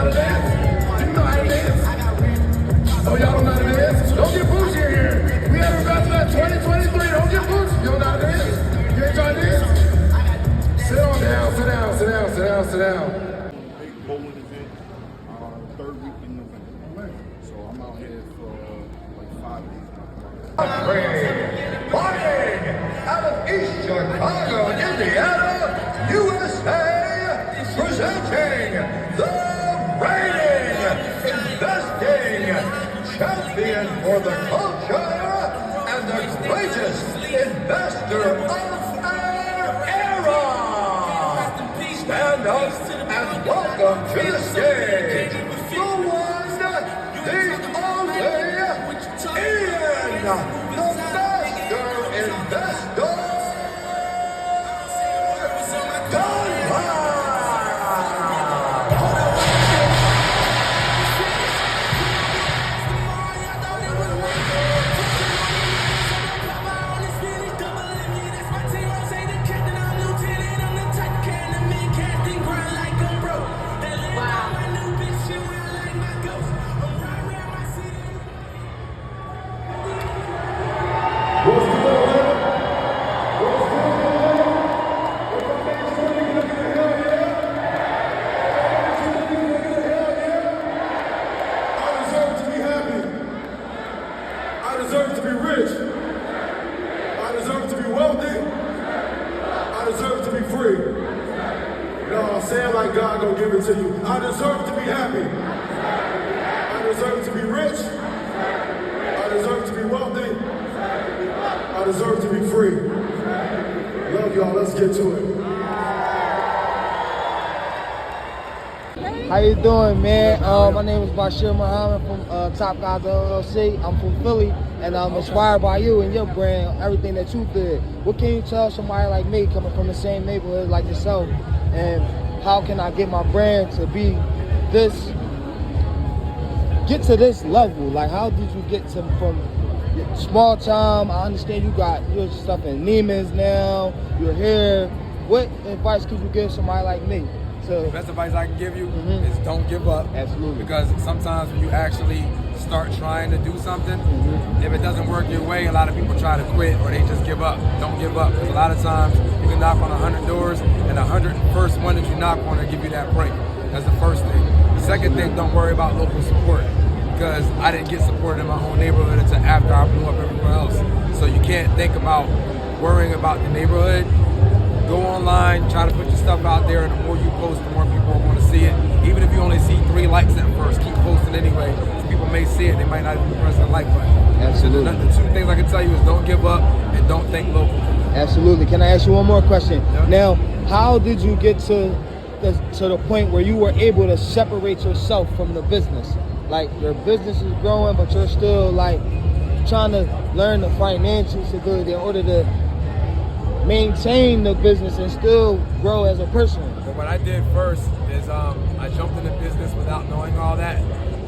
how to dance? You know how to dance? Oh, y'all don't know how to dance? Don't get bougie in here. We have a bachelor 2023. Don't get bougie. You don't know how to dance? You ain't trying to dance? Sit on down, sit down, sit down, sit down, sit down. Big bowling event, third week in November. So I'm out here for like 5 days. Partying out of East Chicago, Indiana, USA, presenting the reigning investing champion for the culture and the greatest investor of our era. Stand up and welcome to the stage, the one, the only, Ian, the master investor. God gonna give it to you. I deserve to be happy. I deserve to be rich. I deserve to be wealthy. I deserve to be free. Love y'all. Let's get to it. How you doing, man? My name is Bashir Muhammad from Top Guys LLC. I'm from Philly, and I'm inspired by you and your brand, everything that you did. What can you tell somebody like me coming from the same neighborhood like yourself, and how can I get my brand to be this, get to this level? Like, how did you get to from small time? I understand you got your stuff in Neiman's now, you're here. What advice could you give somebody like me? The best advice I can give you is don't give up. Absolutely. Because sometimes when you actually start trying to do something, if it doesn't work your way, a lot of people try to quit or they just give up. Don't give up. Because a lot of times you can knock on 100 doors and the 101st one that you knock on will give you that break. That's the first thing. The second thing, don't worry about local support. Because I didn't get supported in my own neighborhood until after I blew up everywhere else. So you can't think about worrying about the neighborhood. Go online, try to put your stuff out there, and the more you post, the more people want to see it. Even if you only see 3 likes at first, keep posting anyway. Some people may see it, they might not even press the like button. Absolutely. The 2 things I can tell you is don't give up and don't think local. Absolutely. Can I ask you one more question? Yeah. Now, how did you get to the point where you were able to separate yourself from the business? Like, your business is growing, but you're still like trying to learn the financial stability in order to maintain the business and still grow as a person. But what I did first is I jumped into business without knowing all that.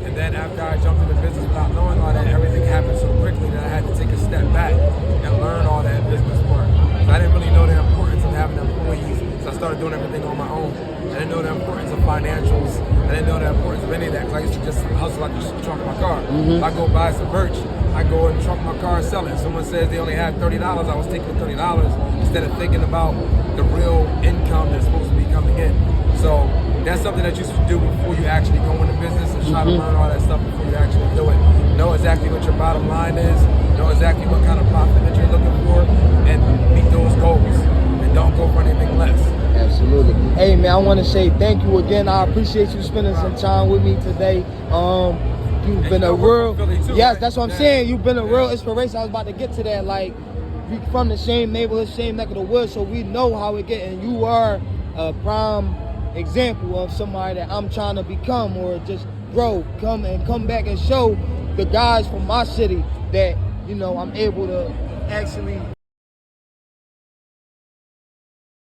And then after I jumped into business without knowing all that, everything happened so quickly that I had to take a step back and learn all that business part. So I didn't really know the importance of having employees, so I started doing everything on my own. I didn't know the importance of financials. I didn't know the importance of any of that, because I used to just hustle out the trunk of my car. If I go buy some merch, I go in the trunk of my car and sell it. Someone says they only had $30, I was taking the $30 instead of thinking about the real income that's supposed to be coming in. So that's something that you should do before you actually go into business, and try to learn all that stuff before you actually do it. Know exactly what your bottom line is, know exactly what kind of profit that you're looking for, and meet those goals. And don't go for anything less. Absolutely. Hey, man, I want to say thank you again. I appreciate you spending some time with me today. You've been a real, yes, that's what I'm saying. You've been a real inspiration. I was about to get to that. Like, we from the same neighborhood, same neck of the woods, so we know how it get. And you are a prime example of somebody that I'm trying to become, or just grow, come back and show the guys from my city that, you know, I'm able to actually.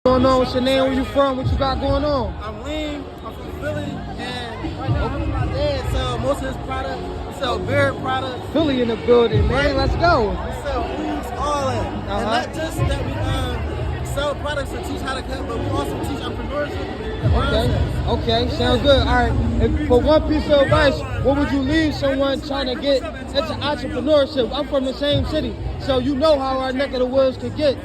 What's going on? What's your name? Where you from? What you got going on? I'm Lean. I'm from Philly, and right now my dad sells most of his product. We sell beard products. Philly in the building, man. Let's go. We sell foods, all that. And not just that we sell products and teach how to cut, but we also teach entrepreneurship. Okay, sounds good. All right, and for one piece of advice, what would you leave someone trying to get into entrepreneurship? I'm from the same city, so you know how our neck of the woods could get.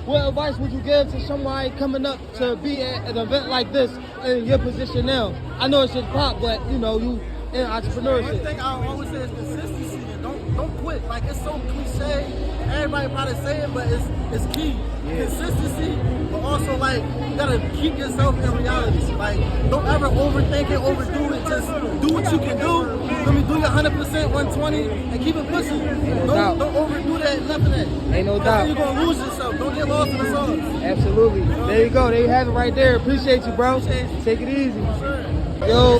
What advice would you give to somebody coming up to be at an event like this in your position now? I know it's just pop, but you know, you in One entrepreneurship. thing I always say is consistency and don't quit. Like, it's so cliche. Everybody probably say it, but it's key. Consistency, but also like you gotta keep yourself in reality. Like, don't ever overthink it, overdo it. Just do what you can do. Let me do your 100%, 120, and keep it pushing. doubt. Don't overdo that, nothing that. Ain't no That's doubt. how you're gonna lose yourself. Don't get lost in the sauce. Absolutely. There you go. There you have it right there. Appreciate you, bro. Take it easy. Yo,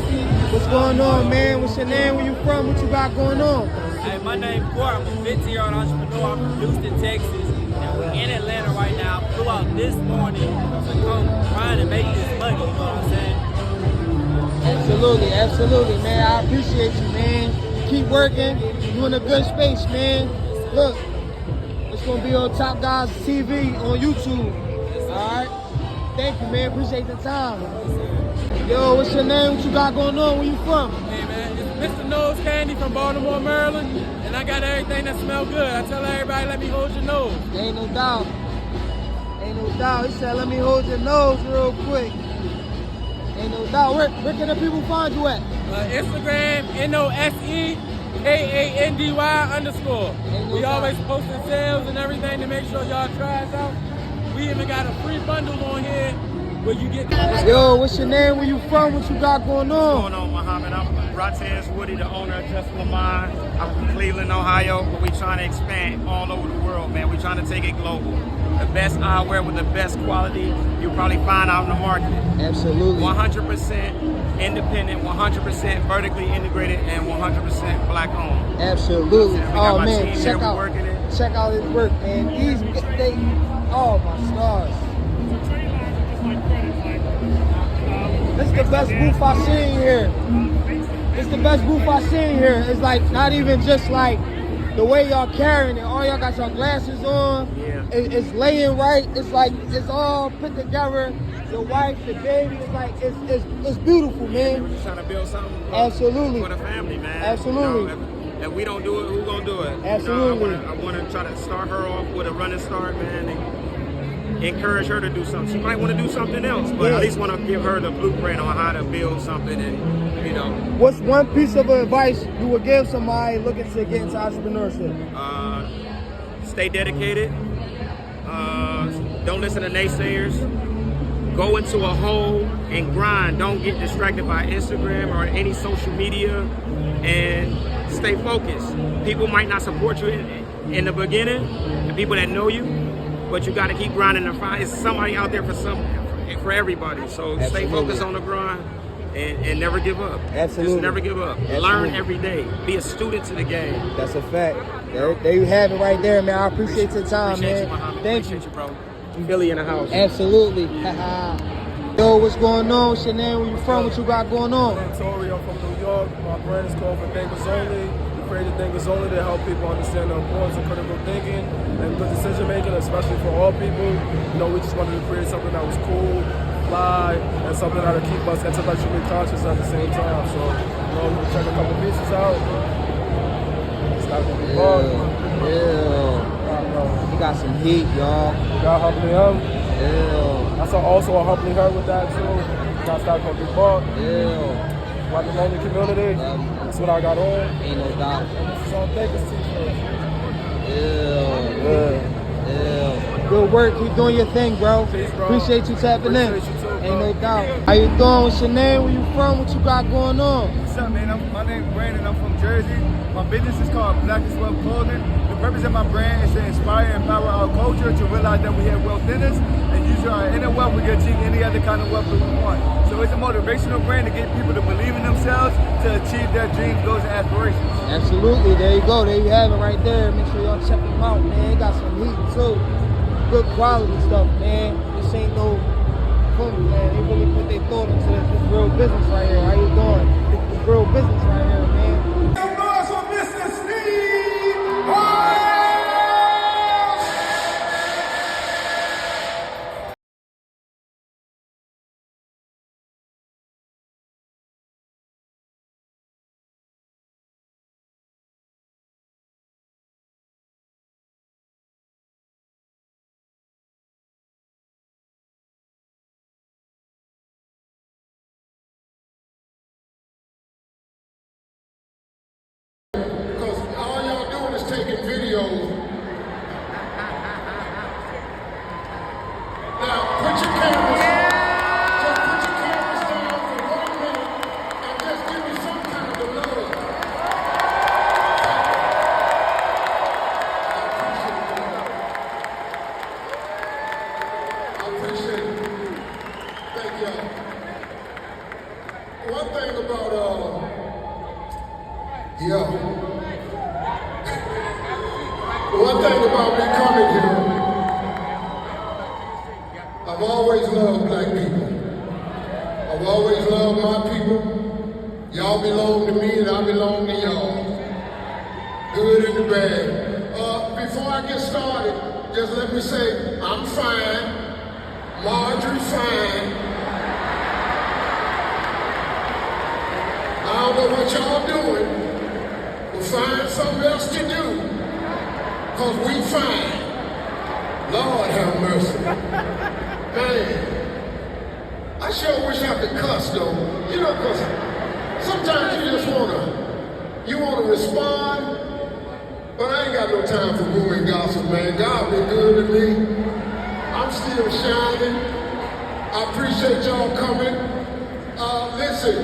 what's going on, man? What's your name? Where you from? What you got going on? Hey, my name's Court. I'm a 50-year-old entrepreneur. I'm from Houston, Texas, and we're in Atlanta right now. I flew out this morning to come trying to make this money, you know what I'm saying? Absolutely, absolutely, man. I appreciate you, man. Keep working. You in a good space, man. Look, it's gonna be on Top Guys TV on YouTube. All right. Thank you, man. Appreciate the time. Yo, what's your name? What you got going on? Where you from? Hey man, it's Mr. Nose Candy from Baltimore, Maryland, and I got everything that smells good. I tell everybody, let me hold your nose. Ain't no doubt. Ain't no doubt. He said, let me hold your nose real quick. Ain't no doubt. Where can the people find you at? Instagram, NOSEKANDY_. We always posting sales and everything to make sure y'all try us out. We even got a free bundle on here where you get Yo, what's your name? Where you from? What you got going on? What's going on, Muhammad? I'm Rotez Woody, the owner of Just Lamont. I'm from Cleveland, Ohio, but we trying to expand all over the world, man. We trying to take it global. The best eyewear with the best quality you'll probably find out in the market. Absolutely. 100% independent, 100% vertically integrated, and 100% black owned. Absolutely. We got Oh my man, team check here, out, we working it. check out his work, man. Oh my stars. This is the best booth I've seen here. It's the best booth I've seen here. It's like not even just like the way y'all carrying it. All y'all got your glasses on. Yeah. It's laying right. It's like it's all put together. Your wife, the baby. It's like it's beautiful, man. We're just trying to build something Absolutely. for the family, man. Absolutely. You know, if we don't do it, who gonna do it? Absolutely. You know, I want to try to start her off with a running start, man, and encourage her to do something. She might want to do something else, but Yeah. at least want to give her the blueprint on how to build something, and you know, What's one piece of advice you would give somebody looking to get into entrepreneurship? stay dedicated. Don't listen to naysayers. Go into a hole and grind. Don't get distracted by Instagram or any social media, and stay focused. People might not support you in the beginning, the people that know you, but you got to keep grinding and find somebody out there for everybody. So stay Absolutely. focused on the grind and never give up. Absolutely. Just never give up. Absolutely. Learn every day. Be a student to the game. That's a fact. There you have it right there, man. I appreciate your time, Appreciate you, man. Muhammad. Thank you. Appreciate you, bro. Billy in the house. Absolutely. Yo, what's going on? What's your name? Where you from? What you got going on? I'm Tori, I'm from New York. My brand is called For Thinkers Only. We created Thinkers Only to help people understand the importance of critical thinking and good decision making, especially for all people. You know, we just wanted to create something that was cool, fly, and something that'll keep us intellectually conscious at the same time. So, you know, we check a couple pieces out. It's not gonna be hard. Yeah. You got some heat, y'all. We got Humbly Him. Yeah. That's also a Humbly Her with that too. That's not gonna be bought. Yeah. Like the lonely community. That's what I got on. Ain't no doubt. This is on Thinkers t-shirt. Yeah. Yeah. Good work. Keep doing your thing, bro. Peace, bro. Appreciate you tapping in. Appreciate you too, Ain't bro. no doubt. How you doing? What's your name? Where you from? What you got going on? What's up, man? My name's Brandon. I'm from Jersey. My business is called Black is Wealth Clothing. The purpose of my brand is to inspire and empower our culture to realize that we have wealth in us, and using our inner wealth, we can achieve any other kind of wealth that we want. So it's a motivational brand to get people to believe in themselves to achieve their dreams, goals, and aspirations. Absolutely. There you go. There you have it right there. Make sure y'all check them out, man. They got some heat too. Good quality stuff, man. This ain't no fun, man. They really put their thought into this. This real business right here. How you doing? This real business right here, man. Some noise for Mr. Steve Harvey! One thing about, one thing about me coming here, I've always loved black people. I've always loved my people. Y'all belong to me and I belong to y'all. Good and the bad. Before I get started, just let me say, I'm fine. Marjorie fine. I don't know what y'all doing, but find something else to do, cause we fine. Lord have mercy. Man, I sure wish I could cuss though. You know, cause sometimes you just wanna respond, but I ain't got no time for moving gossip, man. God been good to me. I'm still shining. I appreciate y'all coming. Listen,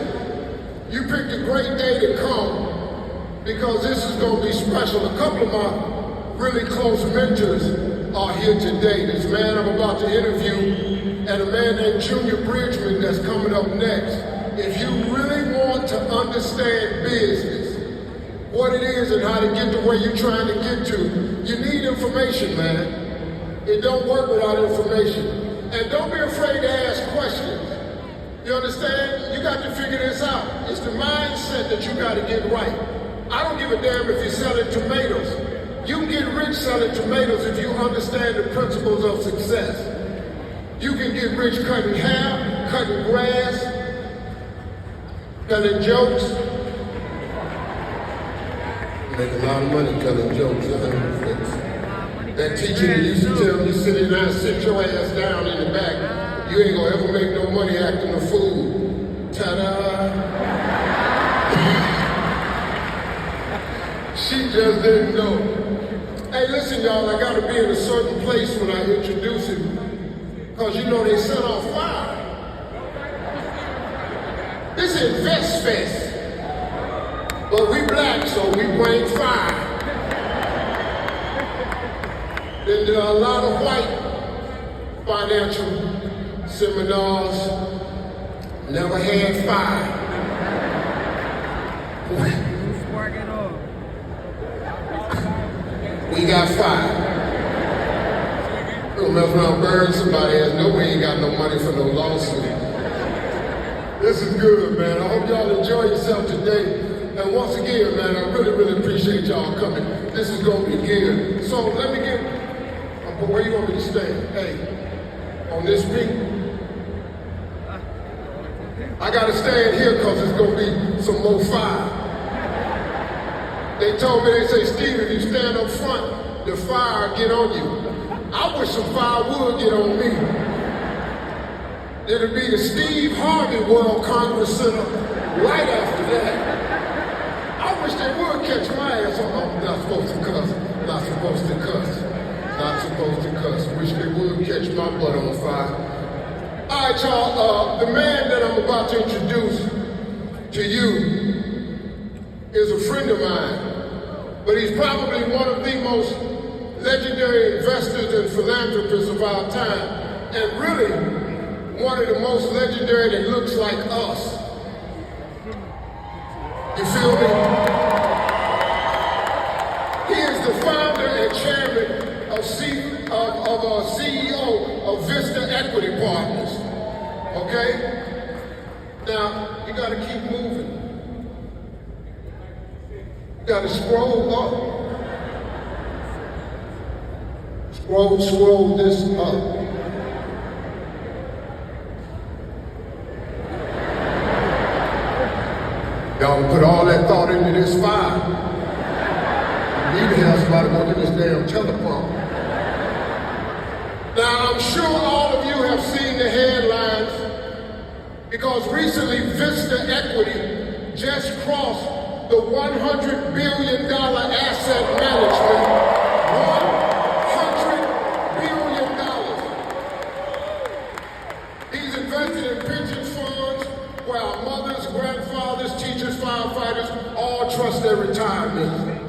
you picked a great day to come because this is gonna be special. A couple of my really close mentors are here today. This man I'm about to interview and a man named Junior Bridgman that's coming up next. If you really want to understand business, what it is and how to get to where you're trying to get to, you need information, man. It don't work without information. And don't be afraid to ask questions. You understand? You got to figure this out. It's the mindset that you got to get right. I don't give a damn if you're selling tomatoes. You can get rich selling tomatoes if you understand the principles of success. You can get rich cutting hair, cutting grass, telling jokes. Make a lot of money telling jokes. That teacher that used to tell me, sit your ass down in the back. You ain't gonna ever make no money acting a fool. Ta-da! She just didn't know. Hey, listen, y'all, I gotta be in a certain place when I introduce him. Cause you know they set off fire. This is Vest Fest. But we black, so we bring fire. Then there are a lot of white financial seminars, never had fire. We got fire. Don't mess around burn somebody else. No, we ain't got no money for no lawsuit. This is good, man. I hope y'all enjoy yourself today. And once again, man, I really, really appreciate y'all coming. This is gonna be good. So let me get, where you want me to stay? Hey, on this beat. I gotta stand here because it's gonna be some more fire. They told me, they say, Steve, if you stand up front, the fire get on you. I wish some fire would get on me. It'll be the Steve Harvey World Congress Center right after that. I wish they would catch my ass. I'm not supposed to cuss. Not supposed to cuss. Not supposed to cuss. Wish they would catch my butt on fire. All right, y'all. The man that I'm about to introduce to you is a friend of mine, but he's probably one of the most legendary investors and philanthropists of our time, and really one of the most legendary that looks like us. You feel me? He is the founder and chairman of CEO of Vender Equity Partners. Okay? Now, you gotta keep moving. You gotta scroll up. Scroll this up. Y'all put all that thought into this file. You need to have somebody go to this damn teleprompter. Now, I'm sure all of you have seen the headlines because recently Vender Equity just crossed the $100 billion asset management. $100 billion. He's invested in pension funds where our mothers, grandfathers, teachers, firefighters all trust their retirement.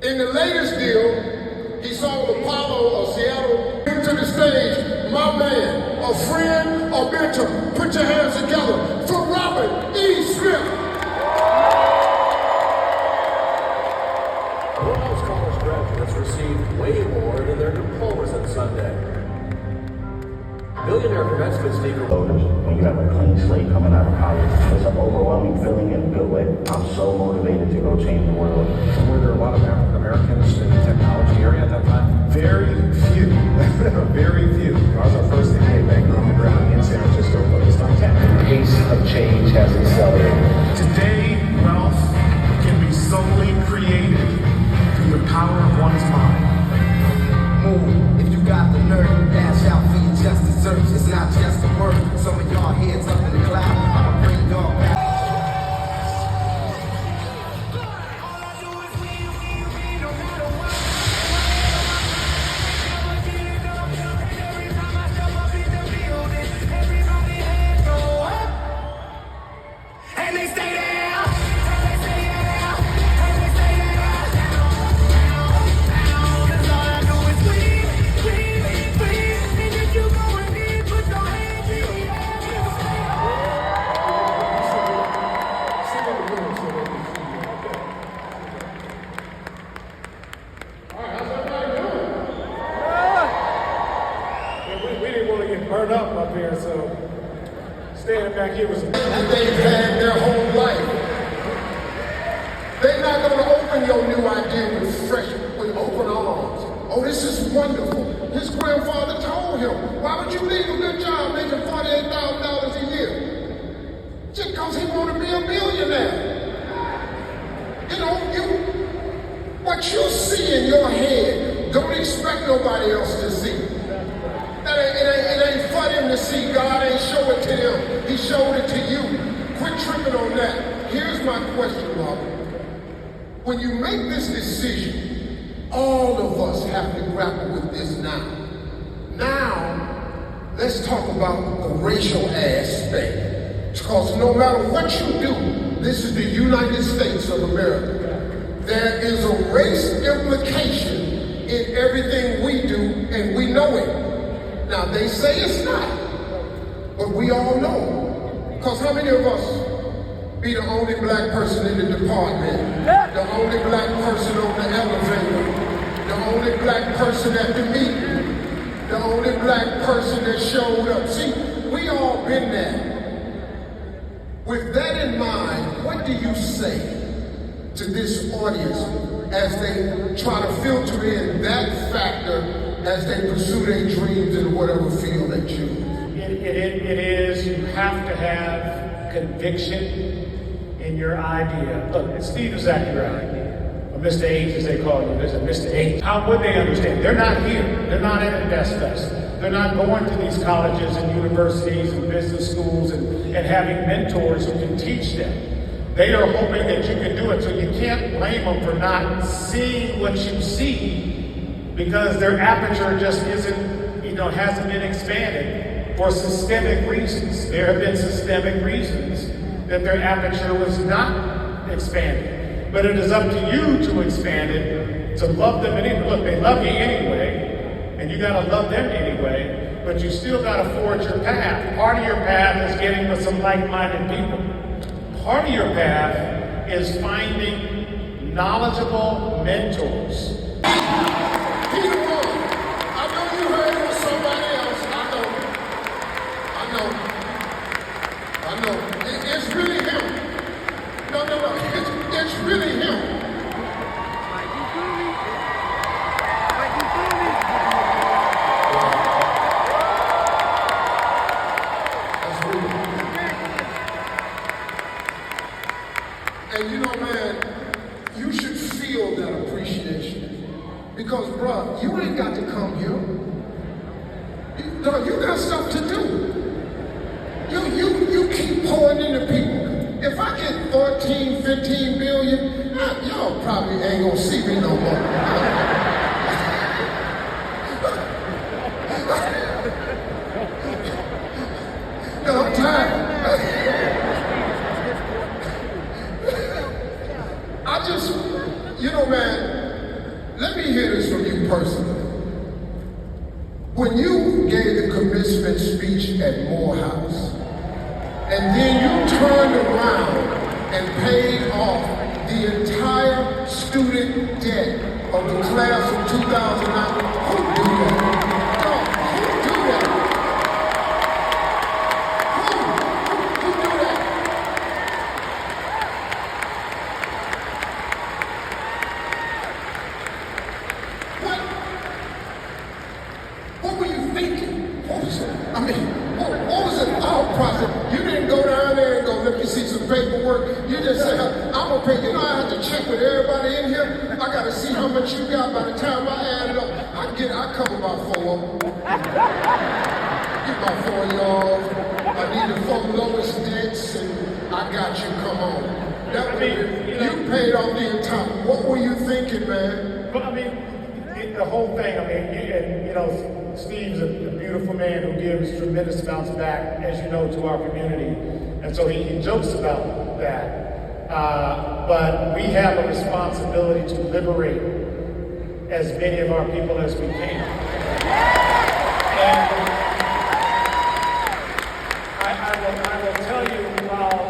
In the latest deal, he sold Apollo of Seattle into the stage. My man, a friend, or mentor. Put your hands together for Robert E. Smith. Most college graduates received way more than their diplomas on Sunday. Billionaire commencement speaker. When you have a clean slate coming out of college, it's an overwhelming feeling in a good way. I'm so motivated to go change the world. Were there a lot of African Americans in the technology area at that time? Very few. Very few. I was our first MBA banker on the ground in San Francisco, focused on tech. The pace of change has accelerated. Today, wealth can be solely created through the power of one's mind. Move. If you got the nerve, dash out for your just desserts. It's not just a word. Some of y'all heads up in the cloud. I'ma bring y'all back. Burned up here, so standing back here was. And they've had their whole life. They're not going to open your new idea with open arms. Oh, this is wonderful. His grandfather told him, why would you leave a good job making $48,000 a year? Just because he wanted to be a millionaire. You know, what you see in your head, don't expect nobody else to see. It ain't for him to see. God ain't show it to them. He showed it to you. Quit tripping on that. Here's my question, Robert. When you make this decision, all of us have to grapple with this now. Now, let's talk about the racial aspect. Because no matter what you do, this is the United States of America. There is a race implication in everything we do, and we know it. Now, they say it's not, but we all know. Because how many of us be the only black person in the department, the only black person on the elevator, the only black person at the meeting, the only black person that showed up? See, we all been there. With that in mind, what do you say to this audience as they try to filter in that factor as they pursue their dreams in whatever field they choose? It is, you have to have conviction in your idea. Look, Steve is exactly right. Or Mr. H, as they call you, there's a Mr. H. How would they understand? They're not here. They're not at Invest Fest. They're not going to these colleges and universities and business schools and having mentors who can teach them. They are hoping that you can do it, so you can't blame them for not seeing what you see, because their aperture just hasn't been expanded for systemic reasons. There have been systemic reasons that their aperture was not expanded. But it is up to you to expand it, to love them anyway. Look, they love you anyway, and you gotta love them anyway, but you still gotta forge your path. Part of your path is getting with some like-minded people. Part of your path is finding knowledgeable mentors. It's really him. No. It's really him. That's really him. And you know, man, you should feel that appreciation. Because, bruh, you ain't got to come here. You got stuff to do. You keep pouring into people. If I get 14, 15 billion, y'all probably ain't gonna see me no more. No, I'm tired. Man, let me hear this from you personally. When you gave the commencement speech at Morehouse. And then you turned around and paid off the entire student debt of the class of 2009. Who do that? No, who do that? Who do that? What were you thinking? What was it? I mean, what was the thought process? You didn't go down there and go, let me see some paperwork. You just said, I'm gonna pay. You know, I have to check with everybody in here. I gotta see how much you got. By the time I add it up, I cover about 4 of them. Get about 4 of y'all. I need the 4 lowest debts, and I got you. Come on. That was you paid off the entire. What were you thinking, man? But I mean, the whole thing. I mean, you know, Steve's a beautiful man who gives tremendous amounts back, as you know, to our community, and so he jokes about that. But we have a responsibility to liberate as many of our people as we can. And I will tell you, while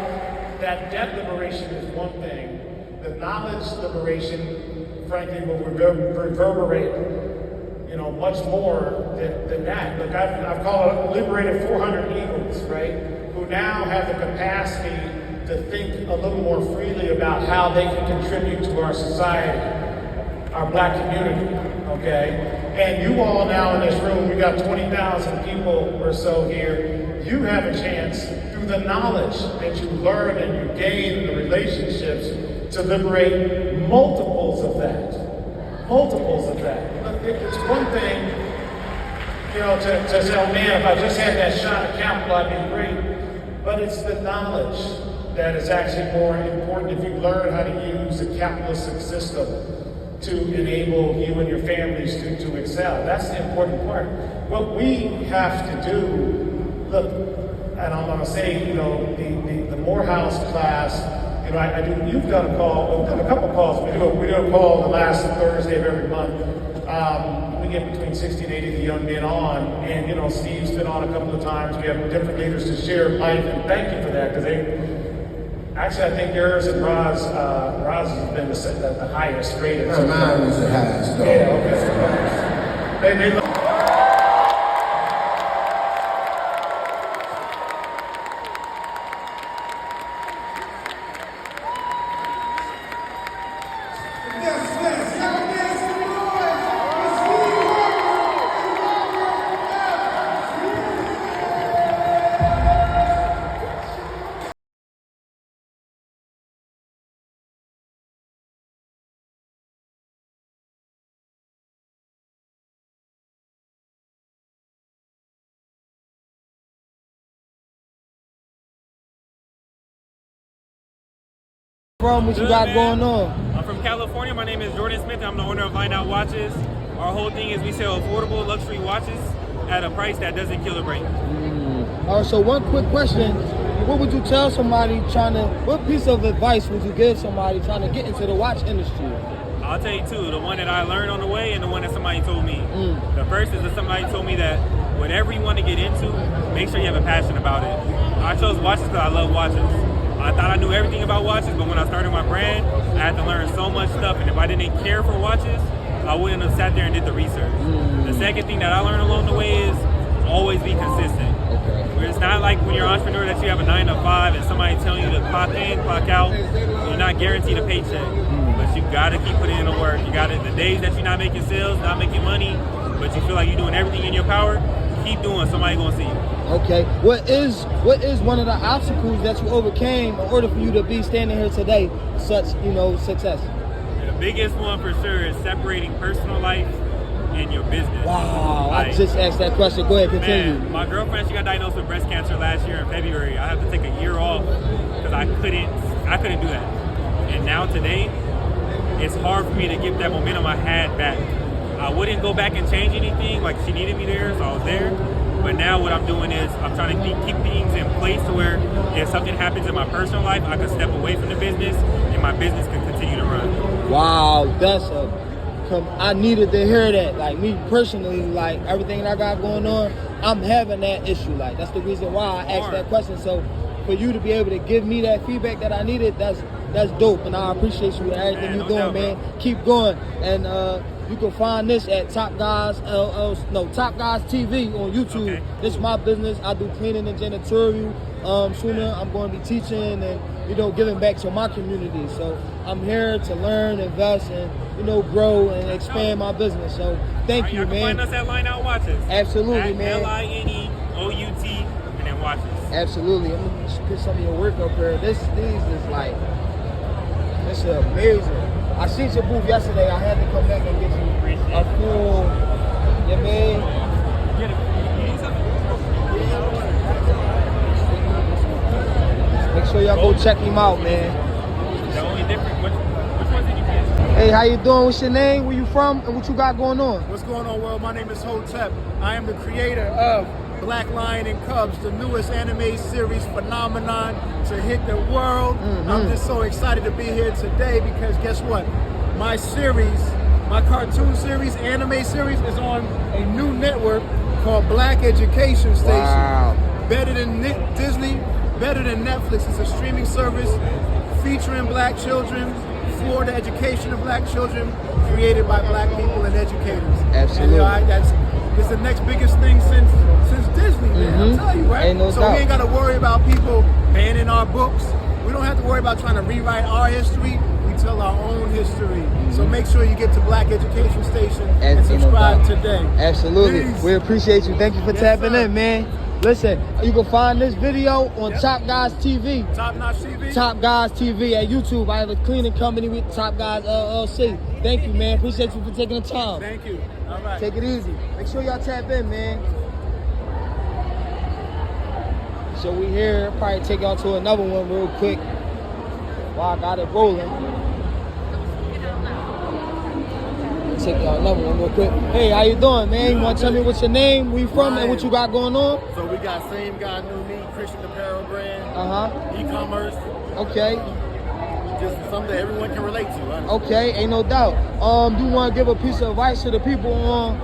that debt liberation is one thing, the knowledge liberation, frankly, will reverberate, you know, much more than that. Look, I've called it liberated 400 Eagles, right, who now have the capacity to think a little more freely about how they can contribute to our society, our black community, okay? And you all now in this room, we got 20,000 people or so here. You have a chance, through the knowledge that you learn and you gain in the relationships, to liberate multiples of that. Multiples of that. Look, it's one thing, you know, to say, oh man, if I just had that shot at capital, I'd be great. But it's the knowledge that is actually more important if you learn how to use a capitalistic system to enable you and your families to excel. That's the important part. What we have to do, look, and I'm gonna say, you know, the Morehouse class, you know, you've done a call, we've done a couple calls, we do a call the last Thursday of every month. We get between 60 and 80 of the young men on, and you know, Steve's been on a couple of times. We have different leaders to share life, and thank you for that, because actually, I think yours and Roz has been the highest rated. Mine was the highest, though. Yeah, okay. They From what you got going on? I'm from California. My name is Jordan Smith. I'm the owner of Line Out Watches. Our whole thing is we sell affordable luxury watches at a price that doesn't kill the brain. All right, so one quick question. What would you tell somebody what piece of advice would you give somebody trying to get into the watch industry? I'll tell you two, the one that I learned on the way and the one that somebody told me. The first is that somebody told me that whatever you want to get into, make sure you have a passion about it. I chose watches because I love watches. I thought I knew everything about watches, but when I started my brand, I had to learn so much stuff, and if I didn't care for watches, I wouldn't have sat there and did the research. The second thing that I learned along the way is always be consistent. It's not like when you're an entrepreneur that you have a 9 to 5 and somebody telling you to clock in, clock out. You're not guaranteed a paycheck, but you gotta keep putting in the work. You gotta, the days that you're not making sales, not making money, but you feel like you're doing everything in your power, keep doing. Somebody gonna see you. Okay, what is one of the obstacles that you overcame in order for you to be standing here today, such success? The biggest one for sure is separating personal life and your business. Wow, I just asked that question. Go ahead, continue. Man, my girlfriend, she got diagnosed with breast cancer last year in February. I had to take a year off because I couldn't do that. And now today, it's hard for me to get that momentum I had back. I wouldn't go back and change anything. Like, she needed me there, so I was there. But now what I'm doing is I'm trying to keep things in place to where if something happens in my personal life, I can step away from the business and my business can continue to run. Wow, I needed to hear that. Like, me personally, like everything that I got going on, I'm having that issue. Like, that's the reason why I asked that question. So for you to be able to give me that feedback that I needed, that's dope. And I appreciate you and everything you're doing, man. Keep going. And you can find this at Top Guys TV on YouTube. Okay. This is my business. I do cleaning and janitorial. Sooner I'm going to be teaching and, you know, giving back to my community. So I'm here to learn, invest, and, you know, grow and expand my business. So thank you, man. Find us at Line Out Watches. Absolutely, man. LINEOUT and then Watches. Absolutely. I'm going to put some of your work up here. These is like, this is amazing. I seen your booth yesterday. I had to come back and get you a full, you know what I mean? Make sure y'all go check him out, man. The only difference, which ones did you get? Hey, how you doing? What's your name? Where you from? And what you got going on? What's going on, world? My name is Hotep. I am the creator of Black Lion and Cubs, the newest anime series phenomenon to hit the world. I'm just so excited to be here today because guess what? My series, my cartoon series, anime series is on a new network called Black Education Station. Wow. Better than Disney, better than Netflix. It's a streaming service featuring black children for the education of black children, created by black people and educators. Absolutely. And it's the next biggest thing since Disney, man. I'm telling you, right? Ain't no so doubt. we ain't got to worry about people banning our books. We don't have to worry about trying to rewrite our history. We tell our own history. So make sure you get to Black Education Station and subscribe today. Absolutely. Peace. We appreciate you. Thank you for tapping in, man. Listen, you can find this video on Top Guys TV. Top Notch TV? Top Guys TV at YouTube. I have a cleaning company with Top Guys LLC. Thank you, man. Appreciate you for taking the time. Thank you. All right. Take it easy. Make sure y'all tap in, man. So we here. Probably take y'all to another one real quick while I got it rolling. Take y'all another one real quick. Hey, how you doing, man? You want to tell me what's your name, where you from, and what you got going on? So we got Same Guy New Me, Christian apparel brand, e-commerce. Okay. Just something that everyone can relate to, right? Okay, ain't no doubt. Do you want to give a piece of advice to the people on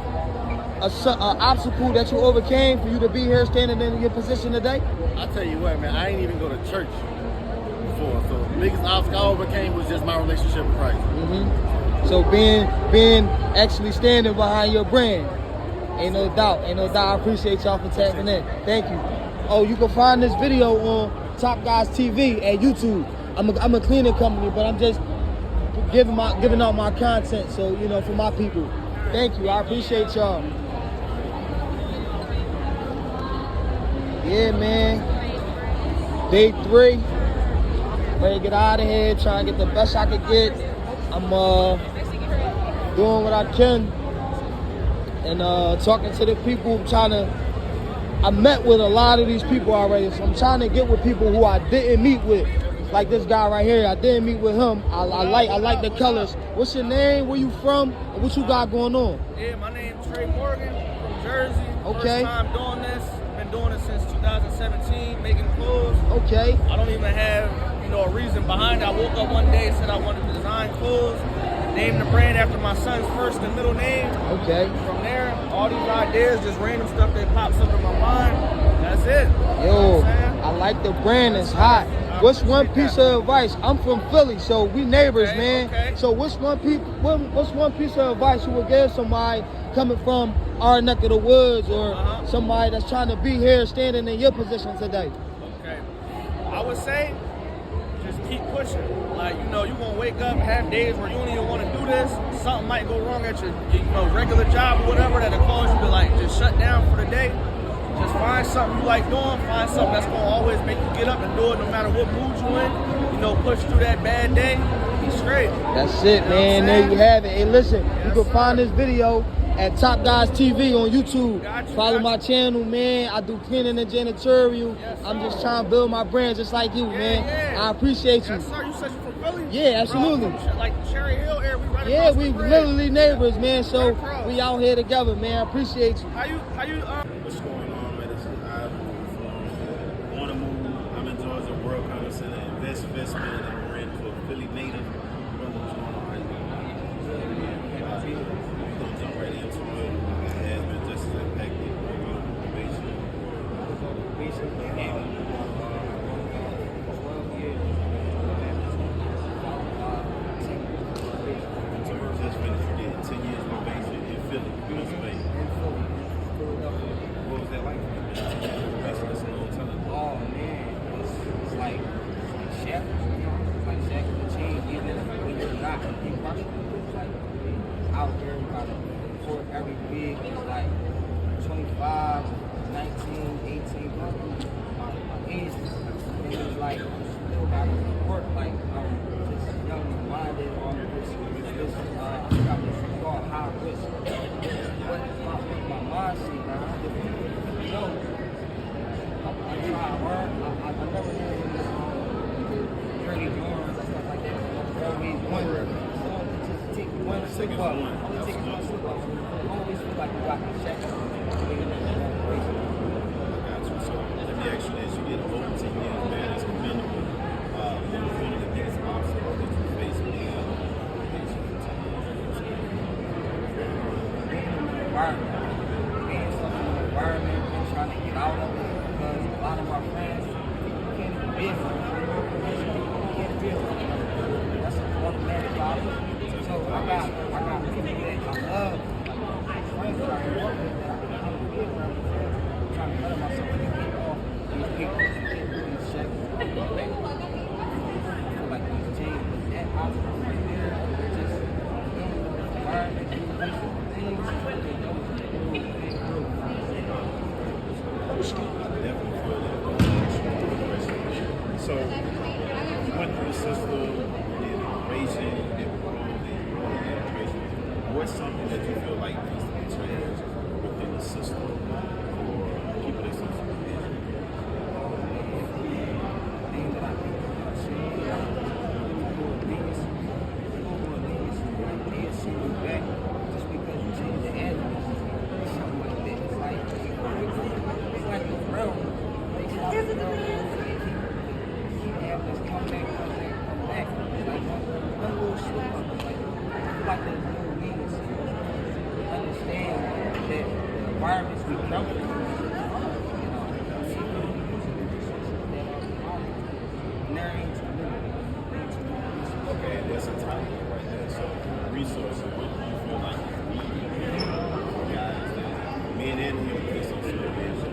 an obstacle that you overcame for you to be here standing in your position today? I tell you what, man, I ain't even go to church before. So the biggest obstacle I overcame was just my relationship with Christ. So being actually standing behind your brand, ain't no doubt. I appreciate y'all for tapping in. Thank you. Oh, you can find this video on Top Guys TV at YouTube. I'm a cleaning company, but I'm just giving out my content, so you know, for my people. Thank you. I appreciate y'all. Yeah, man. Day 3. Ready to get out of here. Trying to get the best I could get. I'm doing what I can and talking to the people. I met with a lot of these people already, so I'm trying to get with people who I didn't meet with. Like this guy right here, I didn't meet with him. I like the colors. What's your name? Where you from? And what you got going on? Yeah, my name's Trey Morgan from Jersey. Okay. First time doing this. Been doing it since 2017, making clothes. Okay. I don't even have, a reason behind it. I woke up one day and said I wanted to design clothes. Named the brand after my son's first and middle name. Okay. From there, all these ideas, just random stuff that pops up in my mind. That's it. Yo, I like the brand. It's hot. What's one piece of advice? I'm from Philly, so we neighbors, man. Okay. So what's one piece of advice you would give somebody coming from our neck of the woods, or somebody that's trying to be here, standing in your position today? Okay. I would say, just keep pushing. Like, you're gonna wake up, have days where you don't even want to do this. Something might go wrong at your regular job or whatever that'll cause you to just shut down for the day. Just find something you like doing. Find something that's gonna always make you get up and do it, no matter what mood you in. Push through that bad day. Be straight. That's it, man. There you have it. Hey, listen, you can find this video at Top Guys TV on YouTube. Follow my channel, man. I do cleaning and janitorial. I'm just trying to build my brand just like you, man. I appreciate you. Yes, sir. You said you from Philly? Yeah, absolutely. Like Cherry Hill area, we right Yeah, across we the bridge. literally neighbors, man. So we out here together, man. I appreciate you. How you What's going on, man? This is Ivan from On the Move. I'm in Georgia World Congress Center investment, and I'm ready for Philly native. Brother, what's going on right now? We're gonna jump right into it. It has been just as impacted. We're gonna out there, we got to report every week. It's like 25, 19, 18, my age. And it's like, still got to work like just young minded on this I got this called high risk. What my mindset, man, I didn't know. I try to learn. I never knew early dorms and stuff like that. Always wonder. Just take one slip up. Only take one slip up. Always feel like you got to check. I got you. So let me ask you this: you get over 10 years, man. It's commendable. What was one of the biggest obstacles that you faced being in the environment? Being stuck in the environment and trying to get out of it, because a lot of my friends can't even be with them. Can't be with them. That's an automatic problem. So I got people that I love, like friends that I can work with that I can't be around. I'm trying to better myself and get off these people that can't do these checks. I feel like these teams, that obstacle right there, just dealing with the environment, things. So, you went through the system, you did immigration, you did parole, then education. What's something that you feel like needs to be changed within the system for people that seem to be just because you change the address or something like that. It's like the realm. They start to know keep address, come back. It's like one little slip up. Like there's no means to understand that the environments we come from, okay, that's a topic right there. So, resources, what do you feel like you need for guys that men and him can see supervision?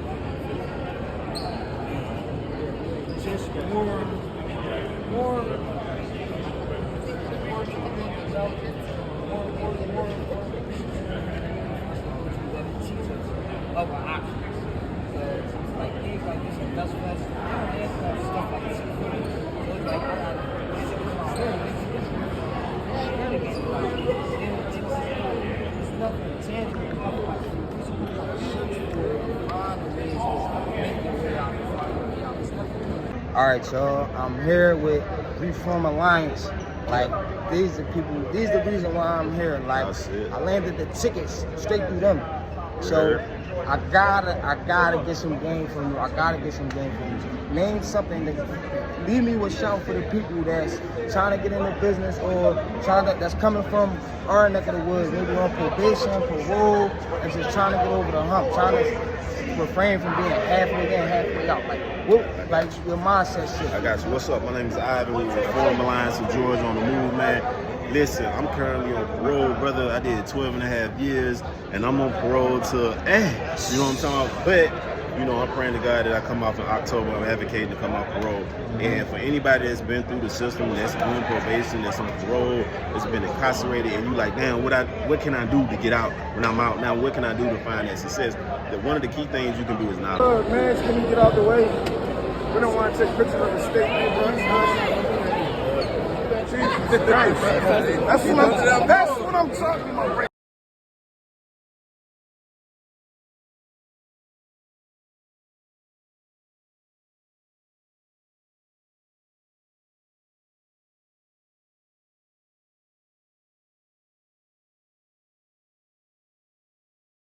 Just more other options. So like things like this and Dust Fest, stuff like this. So it's like I got it's nothing tangible. All right, y'all. I'm here with Reform Alliance. Like these are people. These are the reason why I'm here. Like I landed the tickets straight through them. So I gotta get some game from you. I gotta get some game from you. Name something that leave me with shout for the people that's trying to get into business or that's coming from our neck of the woods, maybe on probation, parole, and just trying to get over the hump, trying to refrain from being halfway in, halfway out. Like your mindset shit. I got you. What's up? My name is Ivan with Reform Alliance of Georgia on the move, man. Listen, I'm currently on parole, brother. I did 12 and a half years, and I'm on parole to, you know what I'm talking about? But, you know, I'm praying to God that I come off in October. I'm advocating to come off parole. And for anybody that's been through the system, that's on probation, that's on parole, that's been incarcerated, and you like, damn, what can I do to get out when I'm out? Now, what can I do to find that success? That one of the key things you can do is not. Man, can you get out the way? We don't want to take pictures of the state, bro. Jesus Christ. That's what I'm talking about.